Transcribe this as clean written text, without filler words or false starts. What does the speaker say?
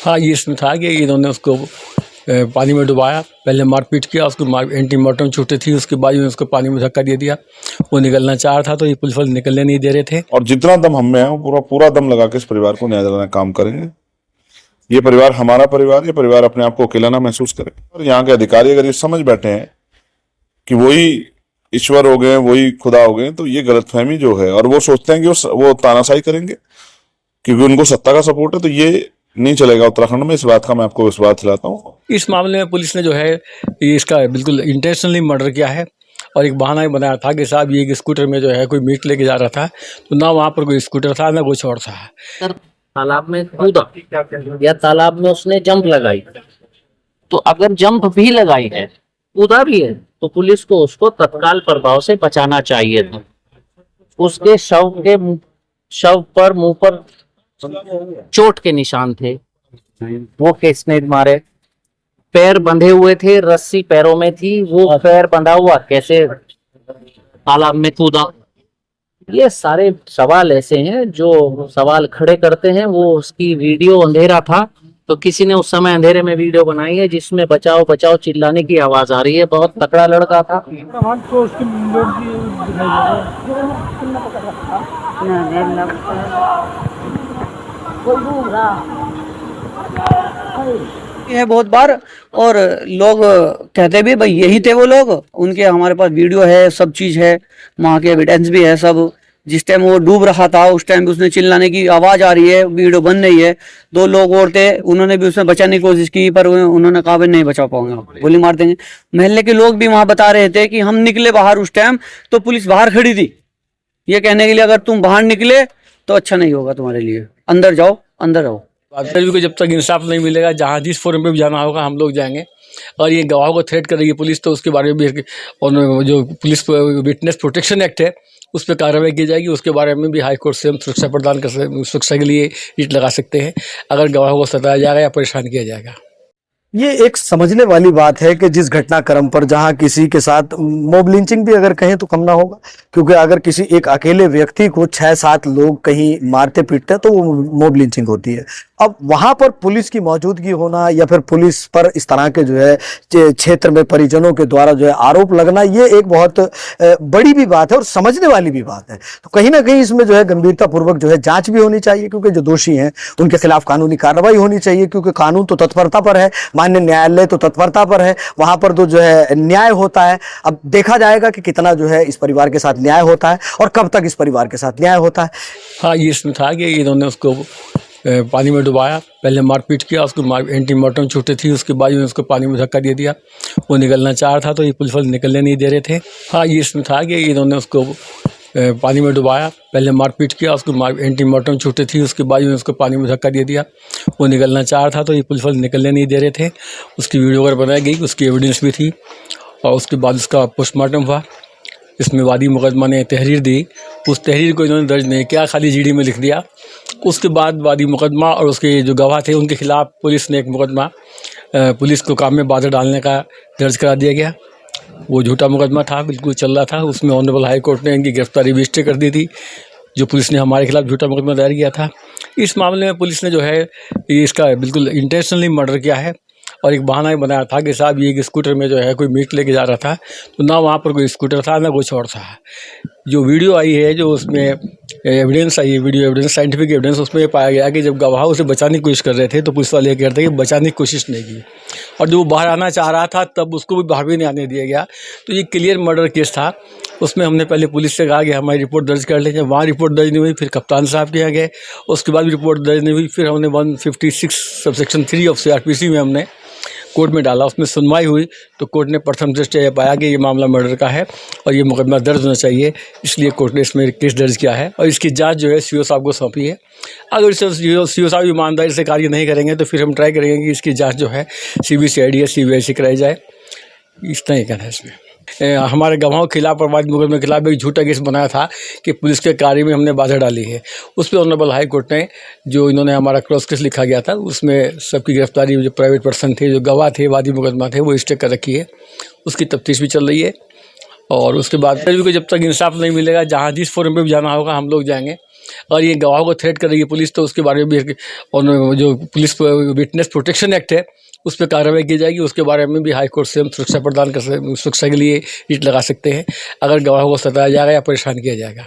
हाँ, ये इसमें था कि इन्होंने उसको पानी में डुबाया, पहले मारपीट किया, उसको एंटीमार्टम छूटे थी, उसके बाद उसको पानी में धक्का दे दिया। वो निकलना चाह रहा था तो ये पुलिस वाले निकलने नहीं दे रहे थे। और जितना दम हम में है वो पूरा पूरा दम लगा के इस परिवार को न्याय दिलाने का काम करेंगे। ये परिवार हमारा परिवार, ये परिवार अपने आप को अकेला ना महसूस करे। और यहाँ के अधिकारी अगर ये समझ बैठे हैं कि वही ईश्वर हो गए, वही खुदा हो गए, तो ये गलतफहमी जो है, और वो सोचते हैं कि वो तानाशाही करेंगे क्योंकि उनको सत्ता का सपोर्ट है, तो ये नहीं चलेगा उत्तराखंड में। इस बात का मैं आपको विश्वास दिलाता हूँ। इस मामले में पुलिस ने जो है ये इसका बिल्कुल इंटेंशनली मर्डर किया है और एक बहाना ही बनाया था कि साहब ये स्कूटर में जो है कोई मीट लेके जा रहा था, तो ना वहाँ पर कोई स्कूटर था ना कुछ और था। सर, तालाब में कूदा या तालाब में उसने जंप लगाई, तो अगर जंप भी लगाई है, कूदा भी है, तो पुलिस को उसको तत्काल प्रभाव से बचाना चाहिए था। उसके शव पर मुंह पर चोट के निशान थे, वो किसने मारे? पैर बंधे हुए थे, रस्सी पैरों में थी, वो पैर बंधा हुआ कैसे तालाब में कूदा? ये सारे सवाल ऐसे हैं जो सवाल खड़े करते हैं। वो उसकी वीडियो अंधेरा था, तो किसी ने उस समय अंधेरे में वीडियो बनाई है जिसमें बचाओ बचाओ चिल्लाने की आवाज आ रही है। बहुत तकड़ा लड़का था। है बहुत बार, और लोग कहते भी भाई यही थे वो लोग। उनके हमारे पास वीडियो है, सब चीज है, वहाँ के एविडेंस भी है सब। जिस टाइम वो डूब रहा था उस टाइम भी उसने चिल्लाने की आवाज आ रही है, वीडियो बन रही है। 2 लोग और थे, उन्होंने भी उसमें बचाने की कोशिश की, पर उन्होंने कहा नहीं बचा पाऊंगा, गोली मार देंगे। महल्ले के लोग भी वहां बता रहे थे कि हम निकले बाहर उस टाइम तो पुलिस बाहर खड़ी थी, ये कहने के लिए अगर तुम बाहर निकले तो अच्छा नहीं होगा तुम्हारे लिए, अंदर जाओ, अंदर रहो। इंटरव्यू को जब तक इंसाफ नहीं मिलेगा, जहाँ जिस फोरम पे भी जाना होगा हम लोग जाएंगे। और ये गवाहों को थ्रेट करेगी पुलिस, तो उसके बारे में भी जो पुलिस विटनेस प्रोटेक्शन एक्ट है उस पर कार्रवाई की जाएगी। उसके बारे में भी हाई कोर्ट से हम सुरक्षा प्रदान कर सकते, सुरक्षा के लिए रिट लगा सकते हैं अगर गवाहों को सताया जाएगा या परेशान किया जाएगा। ये एक समझने वाली बात है कि जिस घटनाक्रम पर जहां किसी के साथ मॉब लिंचिंग भी अगर कहें तो कम ना होगा, क्योंकि अगर किसी एक अकेले व्यक्ति को 6-7 लोग कहीं मारते पीटते तो वो मॉब लिंचिंग होती है। अब वहां पर पुलिस की मौजूदगी होना या फिर पुलिस पर इस तरह के जो है क्षेत्र में परिजनों के द्वारा जो है आरोप लगना, ये एक बहुत बड़ी भी बात है और समझने वाली भी बात है। तो कहीं ना कहीं इसमें जो है गंभीरता पूर्वक जो है जांच भी होनी चाहिए, क्योंकि जो दोषी हैं उनके खिलाफ कानूनी कार्रवाई होनी चाहिए, क्योंकि कानून तो तत्परता पर है, माननीय न्यायालय तो तत्परता पर है, वहां पर तो जो है न्याय होता है। अब देखा जाएगा कि कितना जो है इस परिवार के साथ न्याय होता है और कब तक इस परिवार के साथ न्याय होता है। हाँ, ये इसमें था कि इन्होंने उसको पानी में डुबाया, पहले मारपीट किया, उसको एंटीमार्टम छूटे थी, उसके बाद उसको पानी में धक्का दे दिया। वो निकलना चाह रहा था तो ये पुलिस वाले निकलने नहीं दे रहे थे। हाँ, ये इसमें था कि इन्होंने उसको पानी में डुबाया, पहले मारपीट किया, उसको एंटीमार्टम छूटे थी, उसके बाद उसको पानी में धक्का दे दिया। वो निकलना चाह रहा था तो ये पुलिस वाले निकलने नहीं दे रहे थे। उसकी वीडियो वगैरह बनाई गई, उसकी एविडेंस भी थी, और उसके बाद उसका पोस्टमार्टम हुआ। इसमें वादी मुकदमा ने तहरीर दी, उस तहरीर को इन्होंने दर्ज नहीं किया, खाली जीडी में लिख दिया। उसके बाद वादी मुकदमा और उसके जो गवाह थे उनके खिलाफ पुलिस ने एक मुकदमा पुलिस को काम में बाधा डालने का दर्ज करा दिया गया। वो झूठा मुकदमा था, बिल्कुल चल रहा था। उसमें ऑनरेबल हाई कोर्ट ने इनकी गिरफ्तारी भी स्टे कर दी थी, जो पुलिस ने हमारे खिलाफ झूठा मुकदमा दायर किया था। इस मामले में पुलिस ने जो है ये इसका बिल्कुल इंटेंशनली मर्डर किया है और एक बहाना ही बनाया था कि साहब ये स्कूटर में जो है कोई मीट लेके जा रहा था, तो ना वहाँ पर कोई स्कूटर था ना कुछ और था। जो वीडियो आई है, जो उसमें एविडेंस आई है, वीडियो एविडेंस, साइंटिफिक एविडेंस, उसमें ये पाया गया कि जब गवाह उसे बचाने की कोशिश कर रहे थे तो पुलिस वाले ये कह रहे थे कि बचाने की कोशिश नहीं की, और जो बाहर आना चाह रहा था तब उसको भी बाहर भी नहीं आने दिया गया। तो ये क्लियर मर्डर केस था। उसमें हमने पहले पुलिस से कहा कि हमारी रिपोर्ट दर्ज कर लें। जब वहाँ रिपोर्ट दर्ज नहीं हुई, फिर कप्तान साहब के यहाँ गए, उसके बाद भी रिपोर्ट दर्ज नहीं हुई। फिर हमने 156 सबसेक्शन 3 ऑफ CRPC में हमने कोर्ट में डाला। उसमें सुनवाई हुई तो कोर्ट ने प्रथम दृष्टया यह पाया कि ये मामला मर्डर का है और ये मुकदमा दर्ज होना चाहिए, इसलिए कोर्ट ने इसमें केस दर्ज किया है और इसकी जांच जो है CO साहब को सौंपी है। अगर CO साहब ईमानदारी से कार्य नहीं करेंगे तो फिर हम ट्राई करेंगे कि इसकी जांच जो है CBCID या CBI से कराई जाए। इस तरह ही कहना है इसमें। हमारे गवाहों के खिलाफ और वादी मुकदमे के खिलाफ एक झूठा केस बनाया था कि पुलिस के कार्य में हमने बाधा डाली है। उस पर ऑनरेबल हाई कोर्ट ने जो इन्होंने हमारा क्रॉस केस लिखा गया था उसमें सबकी गिरफ्तारी, जो प्राइवेट पर्सन थे, जो गवाह थे, वादी मुकदमा थे, वो स्टे कर रखी है। उसकी तफ्तीश भी चल रही है और उसके बाद इंटरव्यू को जब तक इंसाफ नहीं मिलेगा, जहाँ जिस फोरम पे भी जाना होगा हम लोग जाएंगे। और ये गवाहों को थ्रेट करेगी पुलिस तो उसके बारे में भी और जो पुलिस विटनेस प्रोटेक्शन एक्ट है उस पर कार्रवाई की जाएगी। उसके बारे में भी हाई कोर्ट से हम सुरक्षा प्रदान कर सुरक्षा के लिए रिट लगा सकते हैं अगर गवाहों को सताया जाएगा या परेशान किया जाएगा।